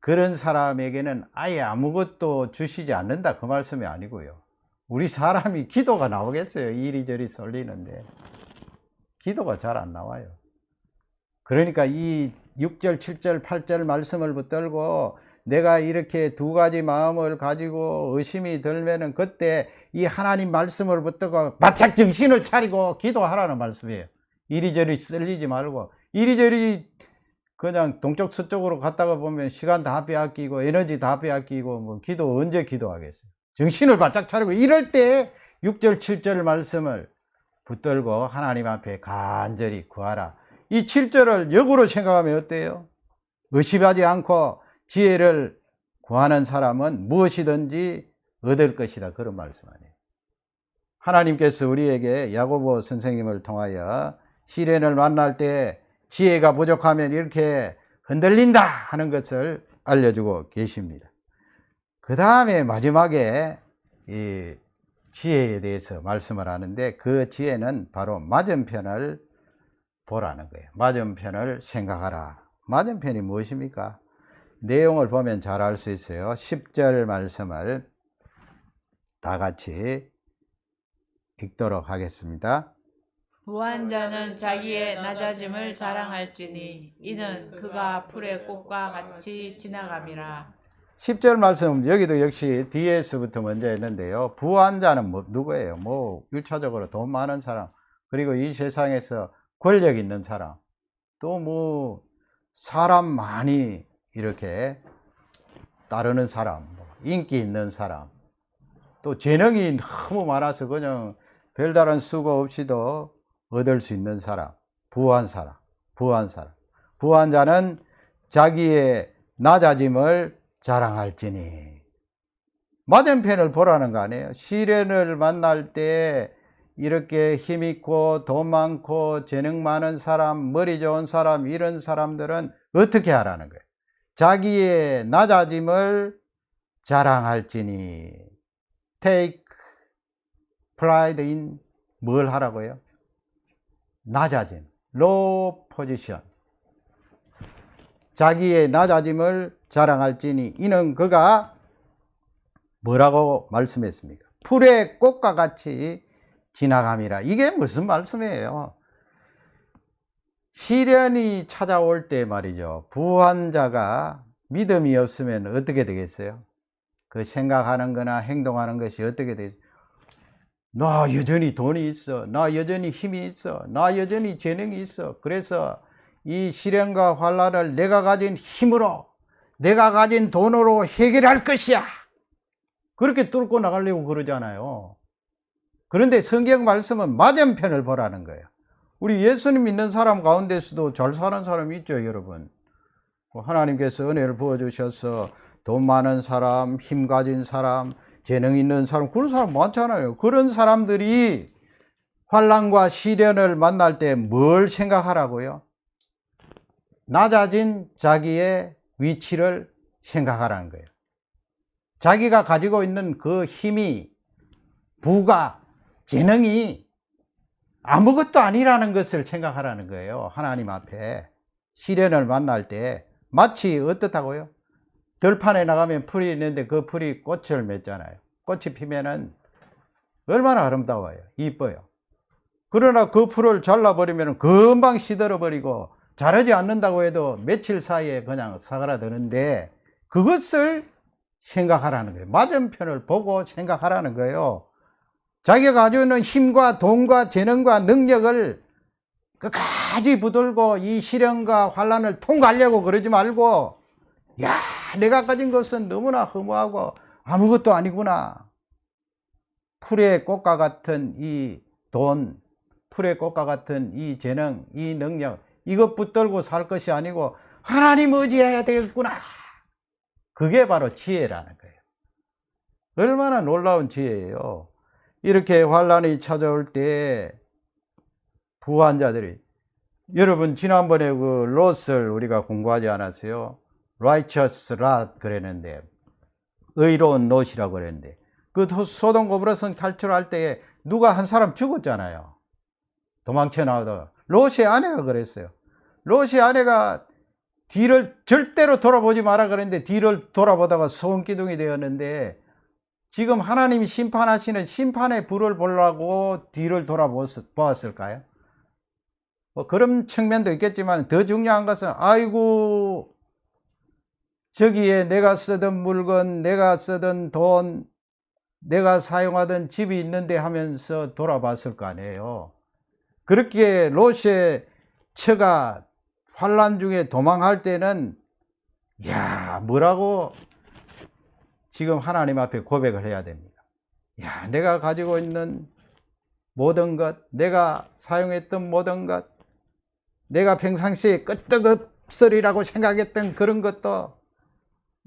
그런 사람에게는 아예 아무것도 주시지 않는다, 그 말씀이 아니고요. 우리 사람이 기도가 나오겠어요? 이리저리 쏠리는데 기도가 잘 안 나와요. 그러니까 이 6절, 7절, 8절 말씀을 붙들고 내가 이렇게 두 가지 마음을 가지고 의심이 들면은 그때 이 하나님 말씀을 붙들고 바짝 정신을 차리고 기도하라는 말씀이에요. 이리저리 쏠리지 말고. 이리저리 그냥 동쪽 서쪽으로 갔다가 보면 시간 다 빼앗기고 에너지 다 빼앗기고 뭐 기도 언제 기도하겠어요? 정신을 바짝 차리고 이럴 때 6절 7절 말씀을 붙들고 하나님 앞에 간절히 구하라. 이 7절을 역으로 생각하면 어때요? 의심하지 않고 지혜를 구하는 사람은 무엇이든지 얻을 것이다, 그런 말씀 아니에요. 하나님께서 우리에게 야고보 선생님을 통하여 시련을 만날 때 지혜가 부족하면 이렇게 흔들린다 하는 것을 알려주고 계십니다. 그 다음에 마지막에 이 지혜에 대해서 말씀을 하는데 그 지혜는 바로 맞은편을 보라는 거예요. 맞은편을 생각하라. 맞은편이 무엇입니까? 내용을 보면 잘 알 수 있어요. 10절 말씀을 다 같이 읽도록 하겠습니다. 부한 자는 자기의 낮아짐을 자랑할지니 이는 그가 풀의 꽃과 같이 지나감이라. 10절 말씀 여기도 역시 뒤에서부터 먼저 했는데요. 부한 자는 누구예요? 1차적으로 돈 많은 사람, 그리고 이 세상에서 권력 있는 사람, 또 사람 많이 이렇게 따르는 사람, 인기 있는 사람, 또 재능이 너무 많아서 그냥 별다른 수고 없이도 얻을 수 있는 사람, 부한 사람. 부한 자는 자기의 낮아짐을 자랑할지니. 맞은편을 보라는 거 아니에요? 시련을 만날 때 이렇게 힘있고 돈 많고 재능 많은 사람, 머리 좋은 사람, 이런 사람들은 어떻게 하라는 거예요? 자기의 낮아짐을 자랑할지니. Take pride in 뭘 하라고요? 낮아짐, low position. 자기의 낮아짐을 자랑할지니 이는 그가 뭐라고 말씀했습니까? 풀의 꽃과 같이 지나감이라. 이게 무슨 말씀이에요? 시련이 찾아올 때 말이죠. 부한 자가 믿음이 없으면 어떻게 되겠어요? 그 생각하는 거나 행동하는 것이 어떻게 되겠어요? 나 여전히 돈이 있어. 나 여전히 힘이 있어. 나 여전히 재능이 있어. 그래서 이 시련과 환난을 내가 가진 힘으로, 내가 가진 돈으로 해결할 것이야. 그렇게 뚫고 나가려고 그러잖아요. 그런데 성경 말씀은 맞은편을 보라는 거예요. 우리 예수님 믿는 사람 가운데서도 잘 사는 사람이 있죠, 여러분. 하나님께서 은혜를 부어주셔서 돈 많은 사람, 힘 가진 사람, 재능 있는 사람, 그런 사람 많잖아요. 그런 사람들이 환난과 시련을 만날 때 뭘 생각하라고요? 낮아진 자기의 위치를 생각하라는 거예요. 자기가 가지고 있는 그 힘이, 부가, 재능이 아무것도 아니라는 것을 생각하라는 거예요. 하나님 앞에 시련을 만날 때 마치 어떻다고요? 들판에 나가면 풀이 있는데 그 풀이 꽃을 맺잖아요. 꽃이 피면은 얼마나 아름다워요. 이뻐요. 그러나 그 풀을 잘라버리면 금방 시들어버리고 자라지 않는다고 해도 며칠 사이에 그냥 사그라드는데 그것을 생각하라는 거예요. 맞은편을 보고 생각하라는 거예요. 자기가 가지고 있는 힘과 돈과 재능과 능력을 끝까지 붙들고 이 시련과 환난을 통과하려고 그러지 말고, 야, 내가 가진 것은 너무나 허무하고 아무것도 아니구나. 풀의 꽃과 같은 이 돈, 풀의 꽃과 같은 이 재능, 이 능력, 이것 붙들고 살 것이 아니고 하나님 의지해야 되겠구나. 그게 바로 지혜라는 거예요. 얼마나 놀라운 지혜예요. 이렇게 환란이 찾아올 때 부한 자들이, 여러분 지난번에 그 롯을 우리가 공부하지 않았어요? righteous lot 그랬는데, 의로운 롯이라고 그랬는데, 그 소돔 고모라 성 탈출할 때에 누가 한 사람 죽었잖아요. 도망쳐 나오다가 롯의 아내가 그랬어요. 롯의 아내가 뒤를 절대로 돌아보지 마라 그랬는데 뒤를 돌아보다가 소금기둥이 되었는데, 지금 하나님이 심판하시는 심판의 불을 보려고 뒤를 돌아보았을까요? 뭐 그런 측면도 있겠지만 더 중요한 것은 아이고 저기에 내가 쓰던 물건, 내가 쓰던 돈, 내가 사용하던 집이 있는데 하면서 돌아봤을 거 아니에요. 그렇게 롯의 처가 환란 중에 도망할 때는 야 뭐라고 지금 하나님 앞에 고백을 해야 됩니다. 야 내가 가지고 있는 모든 것, 내가 사용했던 모든 것, 내가 평상시에 끄떡없으리라고 생각했던 그런 것도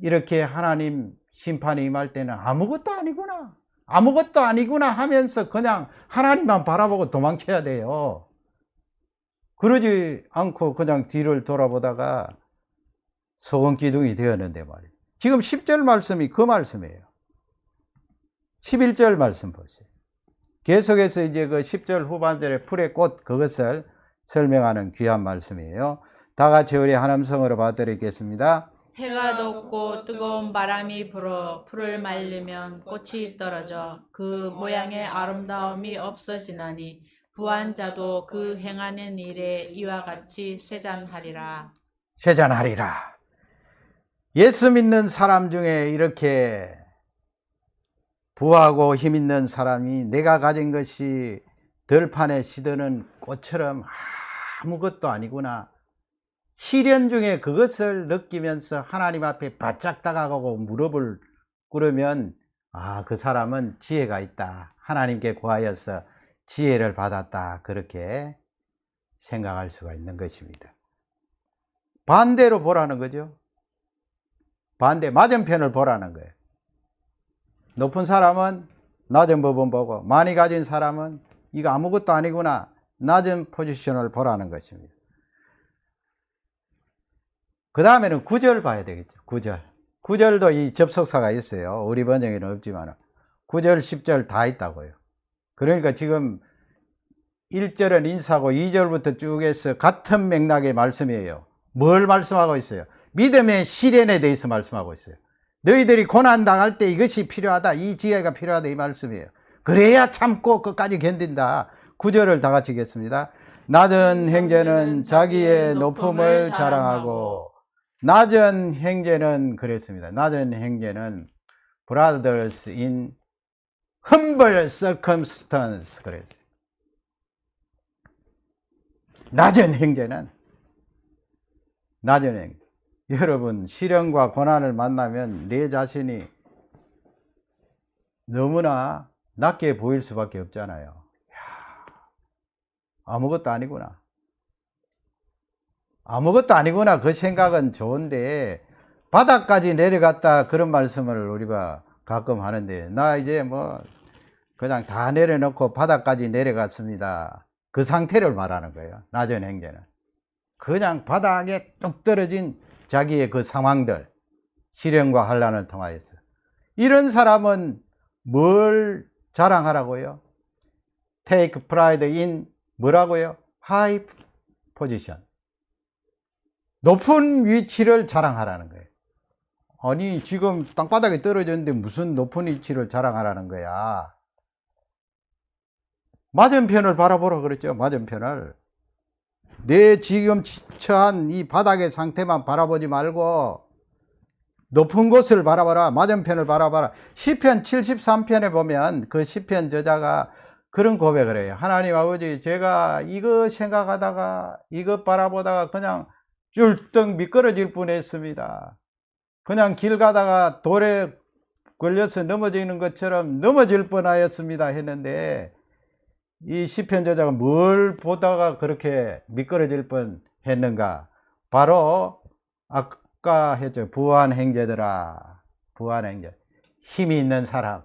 이렇게 하나님 심판이 임할 때는 아무것도 아니구나, 아무것도 아니구나 하면서 그냥 하나님만 바라보고 도망쳐야 돼요. 그러지 않고 그냥 뒤를 돌아보다가 소금기둥이 되었는데 말이에요. 지금 10절 말씀이 그 말씀이에요. 11절 말씀 보세요. 계속해서 이제 그 10절 후반절에 풀의 꽃 그것을 설명하는 귀한 말씀이에요. 다 같이 우리 한 음성으로 받아드리겠습니다. 해가 돋고 뜨거운 바람이 불어 풀을 말리면 꽃이 떨어져 그 모양의 아름다움이 없어지나니 부한 자도 그 행하는 일에 이와 같이 쇠잔하리라. 쇠잔하리라. 예수 믿는 사람 중에 이렇게 부하고 힘 있는 사람이 내가 가진 것이 들판에 시드는 꽃처럼 아무것도 아니구나, 시련 중에 그것을 느끼면서 하나님 앞에 바짝 다가가고 무릎을 꿇으면 그 사람은 지혜가 있다, 하나님께 구하여서 지혜를 받았다, 그렇게 생각할 수가 있는 것입니다. 반대로 보라는 거죠. 반대, 맞은편을 보라는 거예요. 높은 사람은 낮은 부분 보고, 많이 가진 사람은 이거 아무것도 아니구나, 낮은 포지션을 보라는 것입니다. 그 다음에는 9절 봐야 되겠죠. 9절. 9절도 이 접속사가 있어요. 우리 번역에는 없지만 9절 10절 다 있다고요. 그러니까 지금 1절은 인사고 2절부터 쭉 해서 같은 맥락의 말씀이에요. 뭘 말씀하고 있어요? 믿음의 시련에 대해서 말씀하고 있어요. 너희들이 고난 당할 때 이것이 필요하다, 이 지혜가 필요하다, 이 말씀이에요. 그래야 참고 끝까지 견딘다. 9절을 다 같이 읽겠습니다. 낮은 형제는 자기의 높음을 자랑하고, 낮은 형제는 그랬습니다. 낮은 형제는 brothers in humble circumstance 그랬어요. 낮은 형제는, 낮은 형제. 여러분 시련과 고난을 만나면 내 자신이 너무나 낮게 보일 수밖에 없잖아요. 야, 아무것도 아니구나, 아무것도 아니구나, 그 생각은 좋은데 바닥까지 내려갔다, 그런 말씀을 우리가 가끔 하는데, 나 이제 뭐 그냥 다 내려놓고 바닥까지 내려갔습니다, 그 상태를 말하는 거예요. 낮은 형제는 그냥 바닥에 뚝 떨어진 자기의 그 상황들, 시련과 환난을 통하여서. 이런 사람은 뭘 자랑하라고요? Take pride in 뭐라고요? High position. 높은 위치를 자랑하라는 거예요. 아니 지금 땅바닥에 떨어졌는데 무슨 높은 위치를 자랑하라는 거야. 맞은편을 바라보라 그랬죠. 맞은편을. 내 지금 처한 이 바닥의 상태만 바라보지 말고 높은 곳을 바라봐라. 맞은편을 바라봐라. 시편 73편에 보면 그 시편 저자가 그런 고백을 해요. 하나님 아버지, 제가 이거 생각하다가 이것 바라보다가 그냥 쫄떡 미끄러질 뻔했습니다. 그냥 길 가다가 돌에 걸려서 넘어지는 것처럼 넘어질 뻔하였습니다 했는데, 이 시편 저자가 뭘 보다가 그렇게 미끄러질 뻔 했는가? 바로 아까 했죠. 부한 형제들아, 부한 형제. 힘이 있는 사람,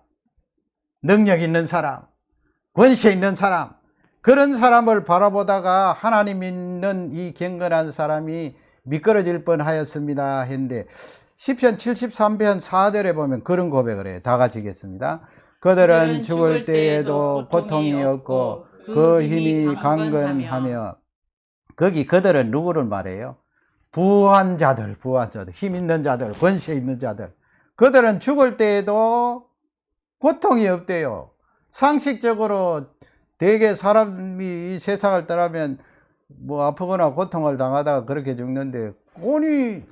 능력 있는 사람, 권세 있는 사람, 그런 사람을 바라보다가 하나님 있는 이 경건한 사람이 미끄러질 뻔하였습니다 했는데, 시편 73편 4절에 보면 그런 고백을 해요. 다 같이 읽겠습니다. 그들은 죽을 때에도 고통이 없고 그 힘이 강건하며. 거기 그들은 누구를 말해요? 부한 자들, 힘 있는 자들, 권세 있는 자들. 그들은 죽을 때에도 고통이 없대요. 상식적으로 대개 사람이 이 세상을 떠나면 뭐 아프거나 고통을 당하다가 그렇게 죽는데, 아니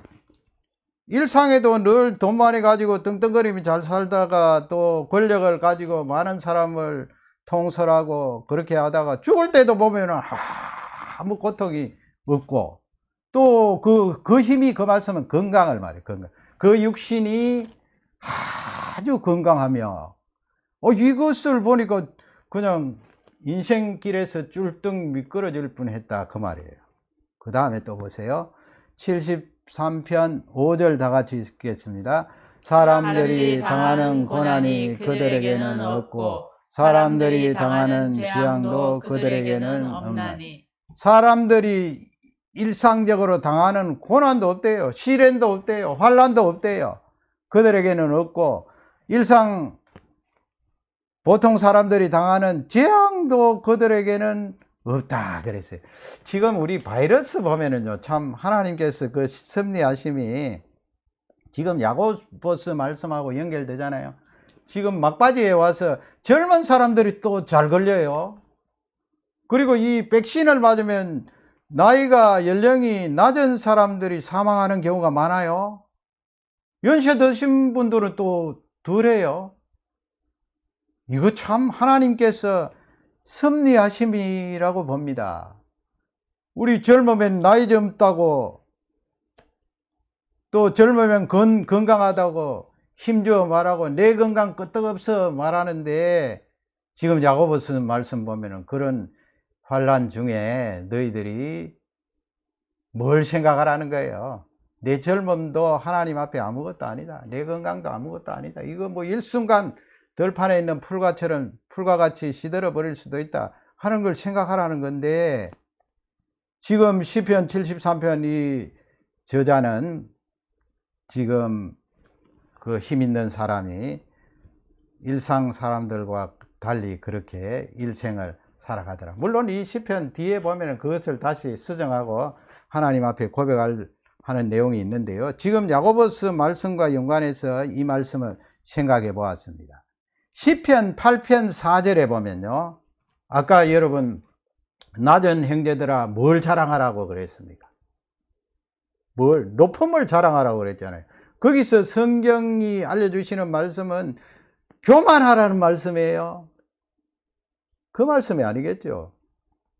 일상에도 늘 돈 많이 가지고 떵떵거리며 잘 살다가 또 권력을 가지고 많은 사람을 통솔하고 그렇게 하다가 죽을 때도 보면은 아무 고통이 없고, 또 그 힘이, 그 말씀은 건강을 말해요. 건강. 그 육신이 아주 건강하며, 이것을 보니까 그냥 인생길에서 쫄떡 미끄러질 뻔했다 그 말이에요. 그 다음에 또 보세요. 73편 5절 다 같이 읽겠습니다. 사람들이 당하는 고난이 그들에게는 없고 사람들이 당하는 재앙도 그들에게는 없나니. 사람들이 일상적으로 당하는 고난도 없대요. 시련도 없대요. 환난도 없대요. 그들에게는 없고, 보통 사람들이 당하는 재앙도 그들에게는 없다 그랬어요. 지금 우리 바이러스 보면은요, 참 하나님께서 그 섭리하심이 지금 야고보서 말씀하고 연결되잖아요. 지금 막바지에 와서 젊은 사람들이 또 잘 걸려요. 그리고 이 백신을 맞으면 나이가 연령이 낮은 사람들이 사망하는 경우가 많아요. 연세 드신 분들은 또 덜해요. 이거 참 하나님께서 섭리하심이라고 봅니다. 우리 젊으면 나이 젊다고, 또 젊으면 건강하다고 힘주어 말하고 내 건강 끄떡없어 말하는데, 지금 야고보서 말씀 보면은 그런 환난 중에 너희들이 뭘 생각하라는 거예요. 내 젊음도 하나님 앞에 아무것도 아니다. 내 건강도 아무것도 아니다. 이거 뭐 일순간 들판에 있는 풀과 같이 시들어 버릴 수도 있다 하는 걸 생각하라는 건데, 지금 시편 73편 이 저자는 지금 그 힘 있는 사람이 일상 사람들과 달리 그렇게 일생을 살아가더라. 물론 이 시편 뒤에 보면 그것을 다시 수정하고 하나님 앞에 고백하는 내용이 있는데요. 지금 야고보서 말씀과 연관해서 이 말씀을 생각해 보았습니다. 시편 8편 4절에 보면요, 아까 여러분 낮은 형제들아 뭘 자랑하라고 그랬습니까? 높음을 자랑하라고 그랬잖아요. 거기서 성경이 알려주시는 말씀은 교만하라는 말씀이에요. 그 말씀이 아니겠죠.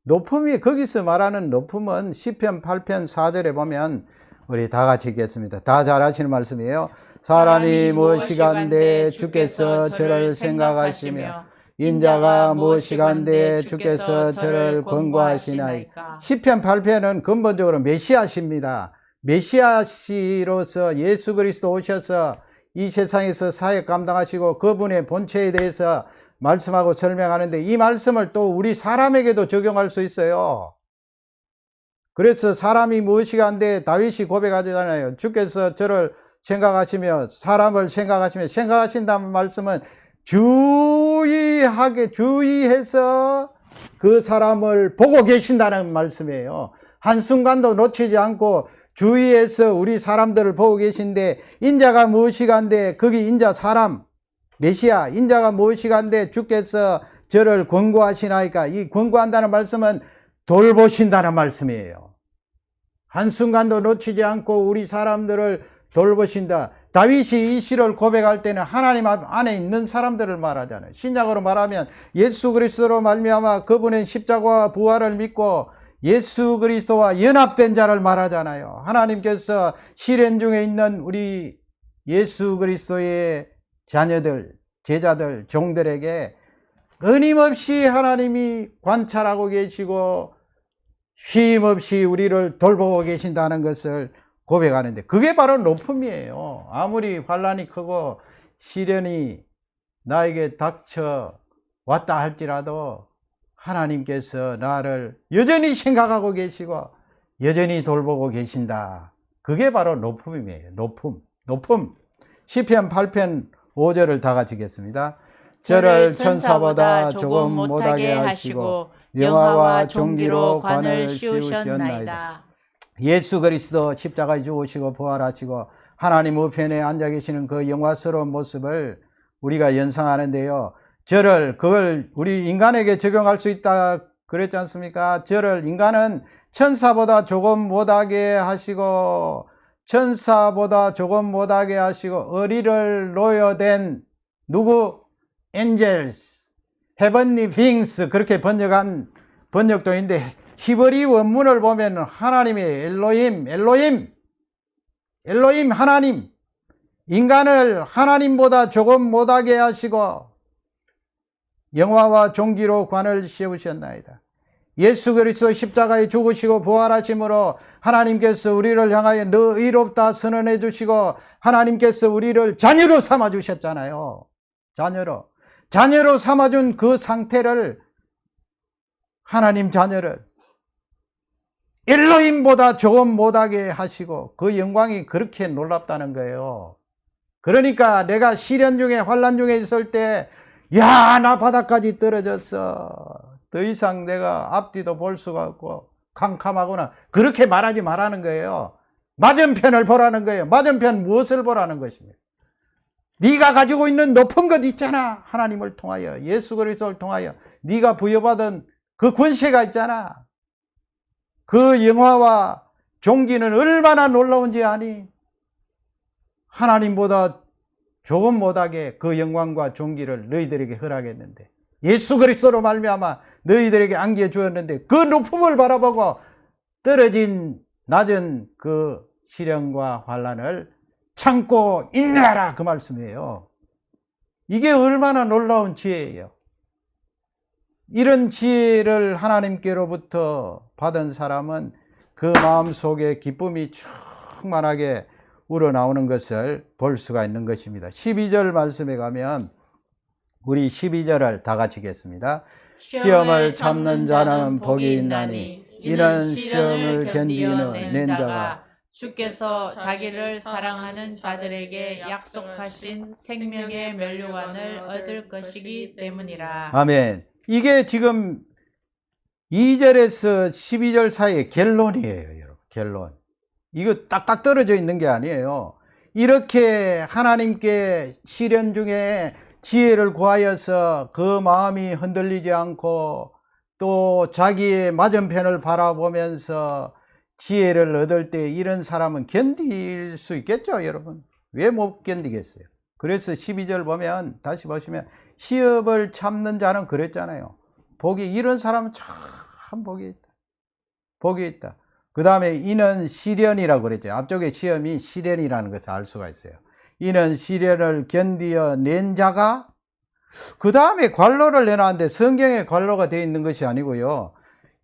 높음이, 거기서 말하는 높음은 시편 8편 4절에 보면 우리 다 같이 읽겠습니다. 다 잘 아시는 말씀이에요. 사람이 무엇이간데 주께서 저를 생각하시며 인자가 무엇이간데 주께서 저를 권고하시나이까. 시편 8편은 근본적으로 메시아십니다. 메시아시로서 예수 그리스도 오셔서 이 세상에서 사역 감당하시고 그분의 본체에 대해서 말씀하고 설명하는데, 이 말씀을 또 우리 사람에게도 적용할 수 있어요. 그래서 사람이 무엇이간데 다윗이 고백하잖아요. 주께서 저를 생각하시며 사람을 생각하시며, 생각하신다는 말씀은 주의해서 그 사람을 보고 계신다는 말씀이에요. 한순간도 놓치지 않고 주위에서 우리 사람들을 보고 계신데, 인자가 무엇이간데, 거기 인자 사람 메시아, 인자가 무엇이간데 주께서 저를 권고하시나이까. 이 권고한다는 말씀은 돌보신다는 말씀이에요. 한순간도 놓치지 않고 우리 사람들을 돌보신다. 다윗이 이 시를 고백할 때는 하나님 안에 있는 사람들을 말하잖아요. 신약으로 말하면 예수 그리스도로 말미암아 그분의 십자가와 부활을 믿고 예수 그리스도와 연합된 자를 말하잖아요. 하나님께서 시련 중에 있는 우리 예수 그리스도의 자녀들, 제자들, 종들에게 끊임없이 하나님이 관찰하고 계시고 쉼없이 우리를 돌보고 계신다는 것을 고백하는데, 그게 바로 높음이에요. 아무리 환난이 크고 시련이 나에게 닥쳐 왔다 할지라도 하나님께서 나를 여전히 생각하고 계시고 여전히 돌보고 계신다. 그게 바로 높음이에요. 높음. 시편 8편 5절을 다 같이 읽겠습니다. 저를 천사보다 조금 못하게 하시고 영화와 종기로 관을 씌우셨나이다. 예수 그리스도 십자가에 죽으시고 부활하시고 하나님 우편에 앉아 계시는 그 영화스러운 모습을 우리가 연상하는데요. 그걸 우리 인간에게 적용할 수 있다 그랬지 않습니까? 인간은 천사보다 조금 못하게 하시고 어리를 놓여된 angels, heavenly beings, 그렇게 번역한 번역도 있는데, 히브리 원문을 보면 하나님이 엘로힘 하나님, 인간을 하나님보다 조금 못하게 하시고 영화와 종기로 관을 씌우셨나이다. 예수 그리스도 십자가에 죽으시고 부활하심으로 하나님께서 우리를 향하여 너 의롭다 선언해 주시고 하나님께서 우리를 자녀로 삼아 주셨잖아요. 자녀로 삼아준 그 상태를, 하나님 자녀를 엘로힘보다 조금 못하게 하시고, 그 영광이 그렇게 놀랍다는 거예요. 그러니까 내가 시련 중에 환난 중에 있을 때, 야, 나 바닥까지 떨어졌어, 더 이상 내가 앞뒤도 볼 수가 없고 캄캄하구나, 그렇게 말하지 말라는 거예요. 맞은편을 보라는 거예요. 맞은편 무엇을 보라는 것입니까? 네가 가지고 있는 높은 것 있잖아. 하나님을 통하여, 예수 그리스도를 통하여 네가 부여받은 그 권세가 있잖아. 그 영화와 종기는 얼마나 놀라운지 아니? 하나님보다 조금 못하게 그 영광과 종기를 너희들에게 허락했는데, 예수 그리스도로 말미암아 너희들에게 안겨 주었는데, 그 높음을 바라보고 떨어진 낮은 그 시련과 환난을 참고 인내하라, 그 말씀이에요. 이게 얼마나 놀라운 지혜예요. 이런 지혜를 하나님께로부터 받은 사람은 그 마음속에 기쁨이 충만하게 우러나오는 것을 볼 수가 있는 것입니다. 12절 말씀에 가면 우리 12절을 다 같이 읽겠습니다. 시험을 참는 자는 복이 있나니 이는 시험을 견디는 낸 자가 주께서 자기를 사랑하는 자들에게 약속하신 생명의 면류관을 얻을 것이기 때문이라. 아멘. 이게 지금 2절에서 12절 사이의 결론이에요, 여러분. 결론. 이거 딱딱 떨어져 있는 게 아니에요. 이렇게 하나님께 시련 중에 지혜를 구하여서 그 마음이 흔들리지 않고 또 자기의 맞은편을 바라보면서 지혜를 얻을 때, 이런 사람은 견딜 수 있겠죠, 여러분? 왜 못 견디겠어요? 그래서 12절 보면, 다시 보시면 시험을 참는 자는 그랬잖아요. 이런 사람은 참 복이 있다. 복이 있다. 그 다음에 이는 시련이라고 그랬죠. 앞쪽에 시험이 시련이라는 것을 알 수가 있어요. 이는 시련을 견디어 낸 자가, 그 다음에 관로를 내놨는데 성경에 관로가 되어 있는 것이 아니고요.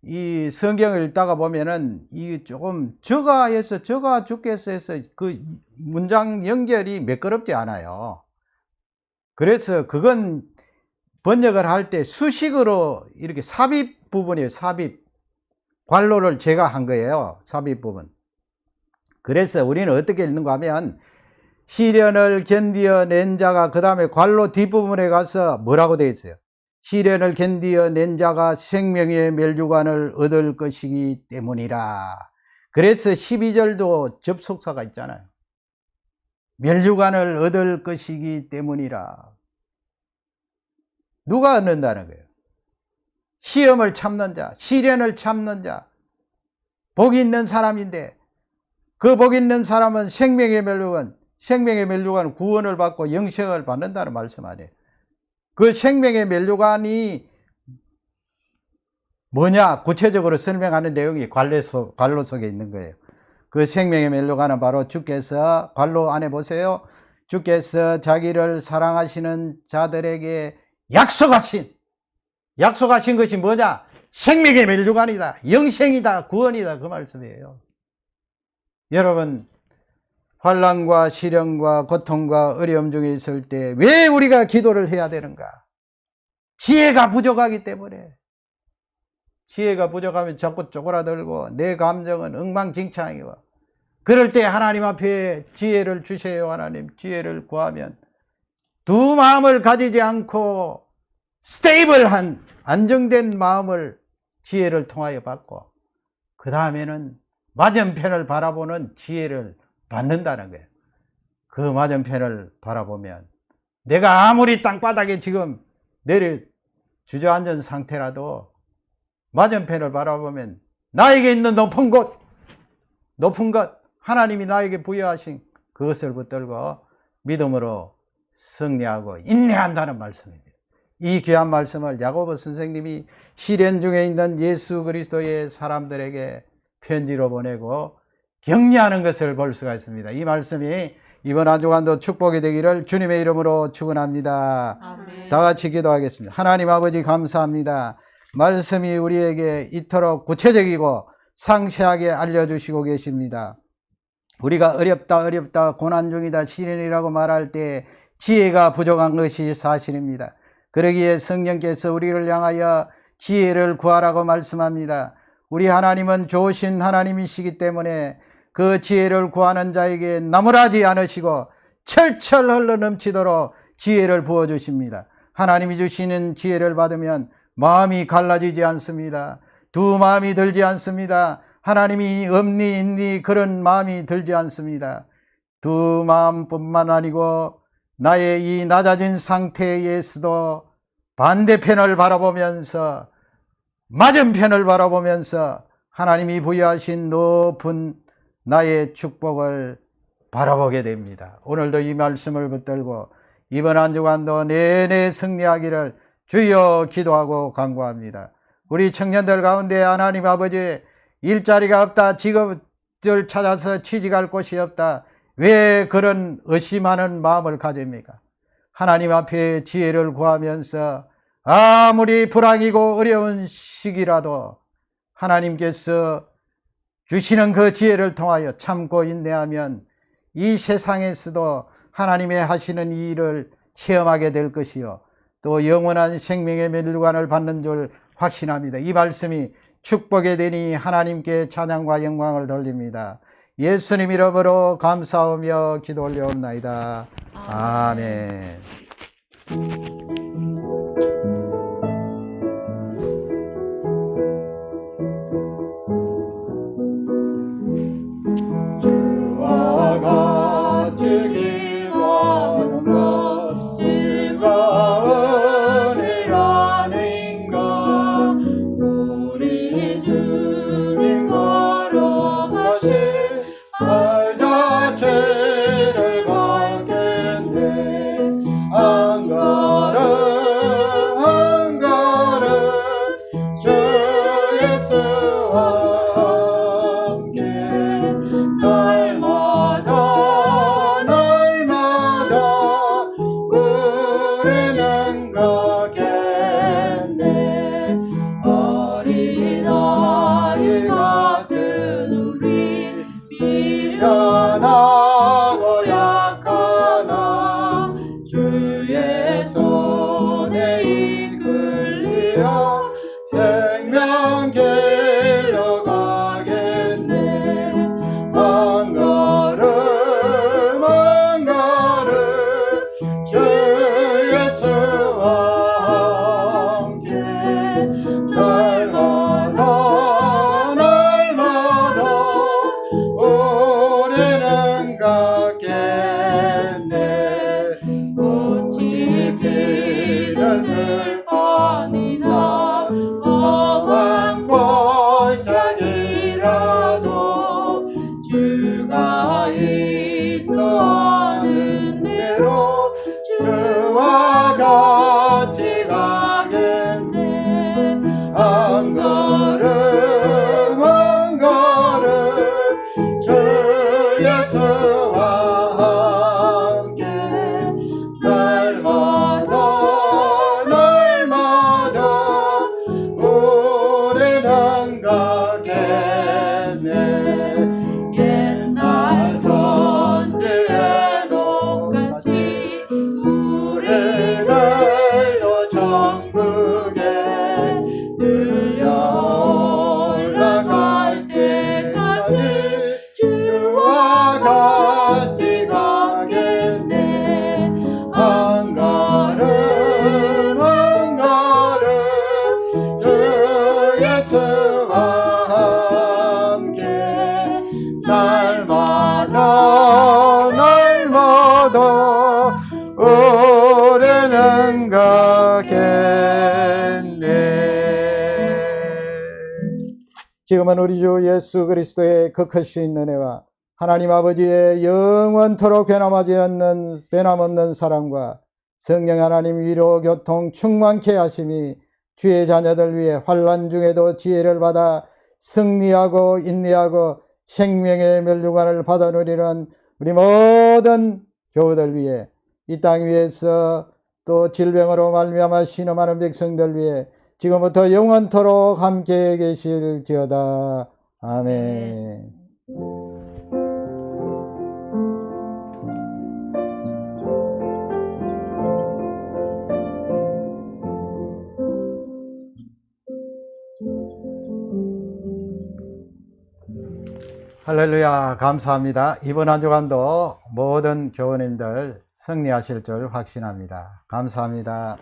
이 성경을 읽다가 보면은 이 조금 저가 주께서 해서 그 문장 연결이 매끄럽지 않아요. 그래서 그건 번역을 할 때 수식으로 이렇게 삽입 부분이에요. 삽입. 관로를 제가 한 거예요. 삽입 부분. 그래서 우리는 어떻게 읽는가 하면, 시련을 견디어 낸 자가, 그 다음에 관로 뒷부분에 가서 뭐라고 되어 있어요? 시련을 견디어 낸 자가 생명의 멸류관을 얻을 것이기 때문이라. 그래서 12절도 접속사가 있잖아요. 멸류관을 얻을 것이기 때문이라. 누가 얻는다는 거예요? 시험을 참는 자, 시련을 참는 자, 복 있는 사람인데, 그 복 있는 사람은 생명의 멸류관, 구원을 받고 영생을 받는다는 말씀 아니에요. 그 생명의 멸류관이 뭐냐, 구체적으로 설명하는 내용이 관로 속에 있는 거예요. 그 생명의 멸류관은 바로 주께서, 관로 안에 보세요. 주께서 자기를 사랑하시는 자들에게 약속하신 것이 뭐냐? 생명의 멸류관이다, 영생이다, 구원이다, 그 말씀이에요. 여러분, 환난과 시련과 고통과 어려움 중에 있을 때 왜 우리가 기도를 해야 되는가? 지혜가 부족하기 때문에. 지혜가 부족하면 자꾸 쪼그라들고 내 감정은 엉망진창이고, 그럴 때 하나님 앞에 지혜를 주세요. 하나님, 지혜를 구하면 두 마음을 가지지 않고 스테이블한 안정된 마음을 지혜를 통하여 받고, 그 다음에는 맞은편을 바라보는 지혜를 받는다는 거예요. 그 맞은편을 바라보면 내가 아무리 땅바닥에 지금 내려 주저앉은 상태라도 맞은편을 바라보면 나에게 있는 높은 것 하나님이 나에게 부여하신 그것을 붙들고 믿음으로 승리하고 인내한다는 말씀입니다. 이 귀한 말씀을 야고보 선생님이 시련 중에 있는 예수 그리스도의 사람들에게 편지로 보내고 격려하는 것을 볼 수가 있습니다. 이 말씀이 이번 한 주간도 축복이 되기를 주님의 이름으로 축원합니다. 아멘. 다 같이 기도하겠습니다. 하나님 아버지, 감사합니다. 말씀이 우리에게 이토록 구체적이고 상세하게 알려주시고 계십니다. 우리가 어렵다, 고난 중이다, 시련이라고 말할 때 지혜가 부족한 것이 사실입니다. 그러기에 성령께서 우리를 향하여 지혜를 구하라고 말씀합니다. 우리 하나님은 좋으신 하나님이시기 때문에 그 지혜를 구하는 자에게 나무라지 않으시고 철철 흘러 넘치도록 지혜를 부어주십니다. 하나님이 주시는 지혜를 받으면 마음이 갈라지지 않습니다. 두 마음이 들지 않습니다. 하나님이 없니 있니 그런 마음이 들지 않습니다. 두 마음뿐만 아니고 나의 이 낮아진 상태에서도 반대편을 바라보면서, 맞은편을 바라보면서 하나님이 부여하신 높은 나의 축복을 바라보게 됩니다. 오늘도 이 말씀을 붙들고 이번 한 주간도 내내 승리하기를 주여 기도하고 간구합니다. 우리 청년들 가운데 하나님 아버지, 일자리가 없다, 직업을 찾아서 취직할 곳이 없다, 왜 그런 의심하는 마음을 가집니까? 하나님 앞에 지혜를 구하면서 아무리 불황이고 어려운 시기라도 하나님께서 주시는 그 지혜를 통하여 참고 인내하면 이 세상에서도 하나님의 하시는 이 일을 체험하게 될 것이요, 또 영원한 생명의 멸류관을 받는 줄 확신합니다. 이 말씀이 축복이 되니 하나님께 찬양과 영광을 돌립니다. 예수님 이름으로 감사하며 기도 올려옵나이다. 아멘. 주와 같이 길 가는 것 즐거운 일 아닌가. 우리 주님 걸어가신 발 자체를 걷겠네. 한 걸음 한 걸음 주 예수와 함께 날마다 우리는 가겠네. 어린아이 같은 우리 미련하고 약하나 주의 손에 이끌리어 생명길로 가겠네. 한 걸음 한 걸음 주 예수와 함께 날마다 우리는 가겠네. 꽃이 피는 들판이나 험한 골짜기라도 주가 인도하는 대로 주와 같이 가겠네. 한 걸음 한 걸음 주 예수와 함께 없어도 우리는 가겠네. 지금은 우리 주 예수 그리스도의 그 크신 은혜와 하나님 아버지의 영원토록 변함없는 사랑과 성령 하나님 위로 교통 충만케 하심이 주의 자녀들 위해 환난 중에도 지혜를 받아 승리하고 인내하고 생명의 멸류관을 받아 누리는 우리 모든 교우들 위해 이 땅 위에서 또 질병으로 말미암아 신음하는 백성들 위해 지금부터 영원토록 함께 계실지어다. 아멘. 할렐루야, 감사합니다. 이번 한 주간도 모든 교우님들 승리하실 줄 확신합니다. 감사합니다.